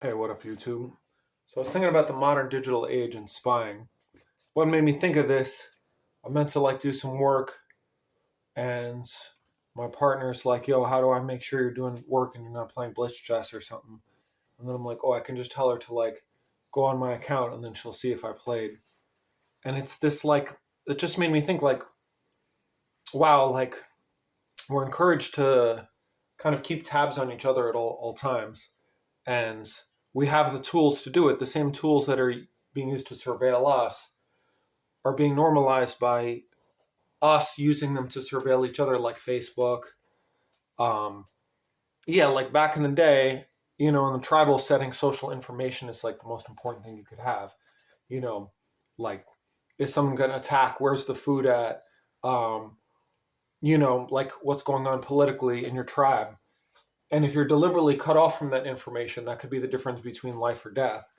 Hey, what up, YouTube? So I was thinking about the modern digital age and spying. What made me think of this? I meant to do some work, and my partner's like, "Yo, how do I make sure you're doing work and you're not playing blitz chess or something?" And then I'm like, "Oh, I can just tell her to go on my account, and then she'll see if I played." And it's this it just made me think wow, we're encouraged to kind of keep tabs on each other at all times, and we have the tools to do it. The same tools that are being used to surveil us are being normalized by us using them to surveil each other, like Facebook. Um, yeah, like back in the day, in the tribal setting, social information is like the most important thing you could have. You know, like, is someone going to attack? Where's the food at? Um, like what's going on politically in your tribe. And if you're deliberately cut off from that information, that could be the difference between life or death.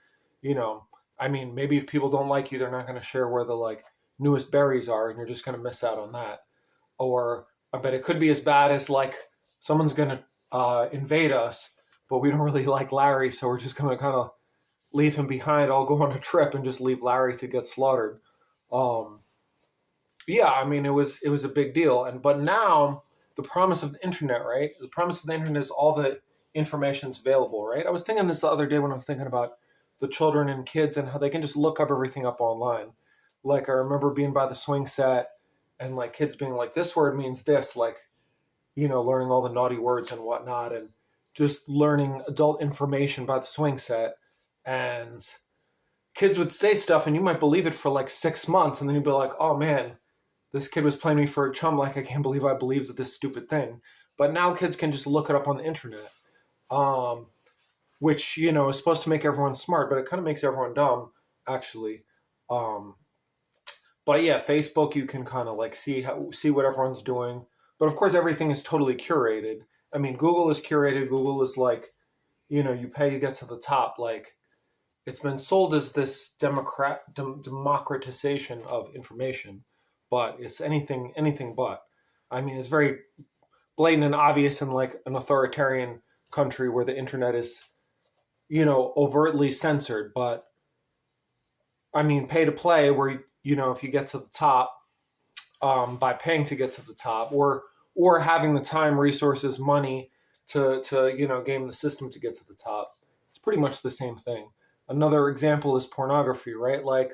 You know, I mean, maybe if people don't like you, they're not going to share where the newest berries are, and you're just going to miss out on that. Or I bet it could be as bad as someone's going to invade us, but we don't really like Larry, so we're just going to kind of leave him behind. I'll go on a trip and just leave Larry to get slaughtered. Um, yeah, I mean, it was a big deal, but now the promise of the internet, right? The promise of the internet is all the information's available, right? I was thinking this the other day when I was thinking about the children and kids and how they can just look up everything up online. Like I remember being by the swing set and kids being like, "This word means this," learning all the naughty words and whatnot, and just learning adult information by the swing set. And kids would say stuff, and you might believe it for like 6 months, and then you'd be like, "Oh man, this kid was playing me for a chum. Like, I can't believe I believed this stupid thing." But now kids can just look it up on the internet, um, which, is supposed to make everyone smart, but it kind of makes everyone dumb, actually. Um, but yeah, Facebook, you can kind of see what everyone's doing. But of course, everything is totally curated. I mean, Google is curated. Google is you pay, you get to the top. Like, it's been sold as this democratization of information, but it's anything but. I mean, it's very blatant and obvious in an authoritarian country where the internet is overtly censored. But I mean, pay to play, where if you get to the top, by paying to get to the top, or having the time, resources, money to game the system to get to the top, it's pretty much the same thing. Another example is pornography, right? Like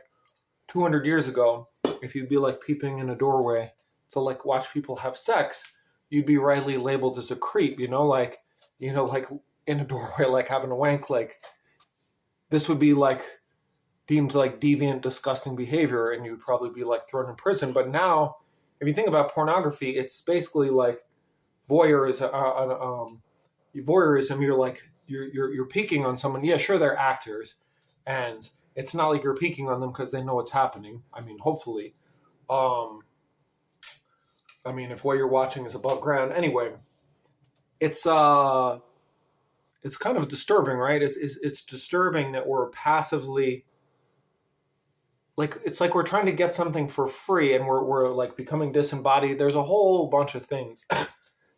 200 years ago, if you'd be peeping in a doorway to watch people have sex, you'd be rightly labeled as a creep, like in a doorway, having a wank, this would be deemed deviant, disgusting behavior, and you'd probably be thrown in prison. But now, if you think about pornography, it's basically voyeurism. Voyeurism. You're peeking on someone. Yeah, sure, they're actors, and it's not like you're peeking on them because they know what's happening. I mean, hopefully. Um, I mean, if what you're watching is above ground, anyway, it's it's kind of disturbing, right? It's disturbing that we're passively it's like we're trying to get something for free, and we're becoming disembodied. There's a whole bunch of things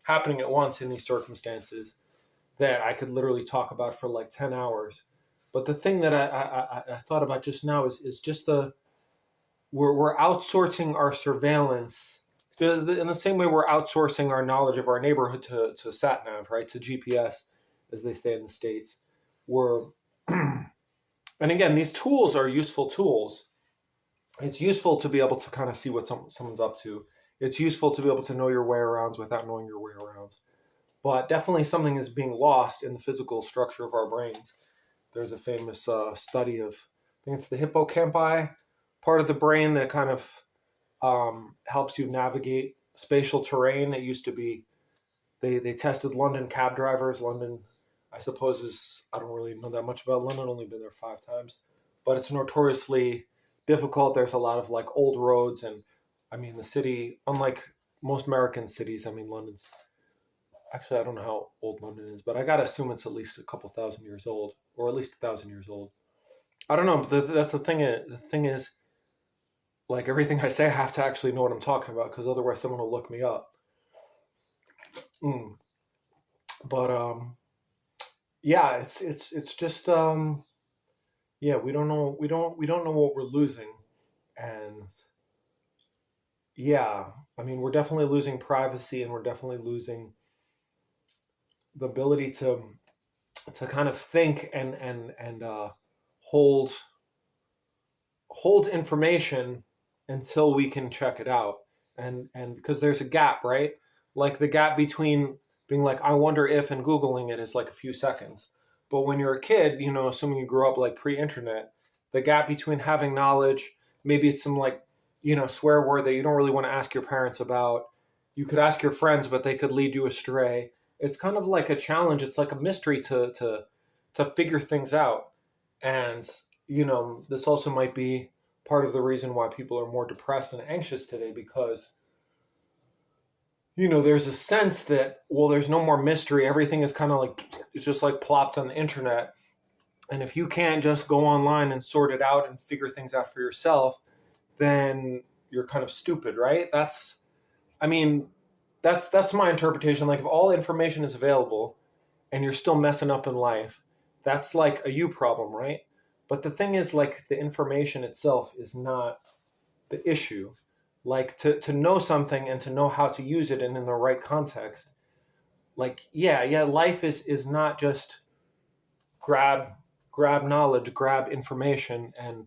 happening at once in these circumstances that I could literally talk about for 10 hours. But the thing that I thought about just now is just we're outsourcing our surveillance in the same way we're outsourcing our knowledge of our neighborhood to sat nav, right? To GPS, as they say in the States. We're and again, these tools are useful tools. It's useful to be able to kind of see what someone's up to. It's useful to be able to know your way around without knowing your way around. But definitely something is being lost in the physical structure of our brains. There's a famous study of, I think it's the hippocampi part of the brain that kind of helps you navigate spatial terrain. It used to be, they tested London cab drivers. London, I suppose, I don't really know that much about London, only been there 5 times. But it's notoriously difficult. There's a lot of old roads, and I mean the city, unlike most American cities, I mean London's actually, I don't know how old London is, but I gotta assume it's at least a couple thousand years old, or at least 1,000 years old. I don't know, but that's the thing. The thing is, everything I say, I have to actually know what I'm talking about, because otherwise someone will look me up. Mm. But yeah, it's just yeah, we don't know what we're losing. And yeah, I mean, we're definitely losing privacy, and we're definitely losing the ability to kind of think and hold hold information until we can check it out. And because there's a gap, right? Like the gap between being like, I wonder if, and Googling it is like a few seconds. But when you're a kid, assuming you grew up like pre-internet, the gap between having knowledge, maybe it's some like, swear word that you don't really want to ask your parents about. You could ask your friends, but they could lead you astray. It's kind of like a challenge. It's like a mystery to figure things out. And this also might be part of the reason why people are more depressed and anxious today, because there's a sense that, well, there's no more mystery. Everything is kind of like, it's just like plopped on the internet. And if you can't just go online and sort it out and figure things out for yourself, then you're kind of stupid, right? I mean, that's my interpretation. Like, if all information is available and you're still messing up in life, that's like a you problem, right? But the thing is, like, the information itself is not the issue. Like, to know something and to know how to use it and in the right context. Like, yeah, life is not just grab grab knowledge, grab information, and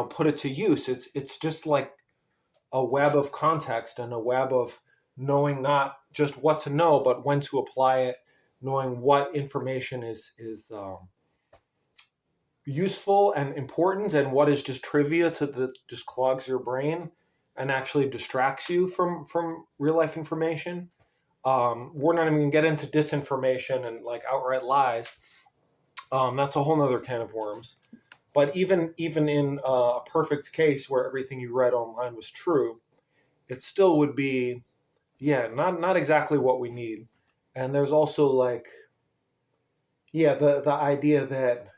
put it to use. It's just like a web of context and a web of knowing not just what to know, but when to apply it, knowing what information is useful and important, and what is just trivia just clogs your brain and actually distracts you from real life information. We're not even gonna get into disinformation and like outright lies. That's a whole nother can of worms. But even in a perfect case where everything you read online was true, it still would be, yeah, not exactly what we need. And there's also like, yeah, the idea that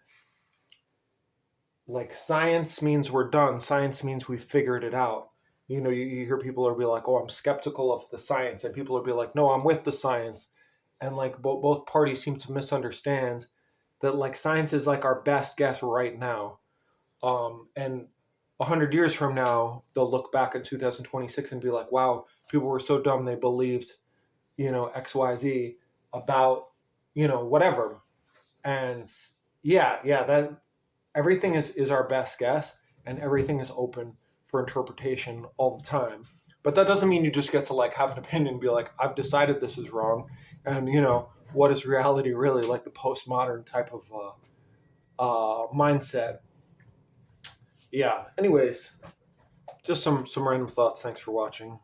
like science means we're done. Science means we figured it out. You hear people are be like, "Oh, I'm skeptical of the science," and people will be like, "No, I'm with the science." And like both parties seem to misunderstand that like science is like our best guess right now. And 100 years from now, they'll look back at 2026 and be like, "Wow, people were so dumb they believed, XYZ about, whatever." And yeah, that everything is our best guess, and everything is open for interpretation all the time. But that doesn't mean you just get to like have an opinion and be like, I've decided this is wrong. And what is reality really, like the postmodern type of mindset. Yeah, anyways, just some random thoughts. Thanks for watching.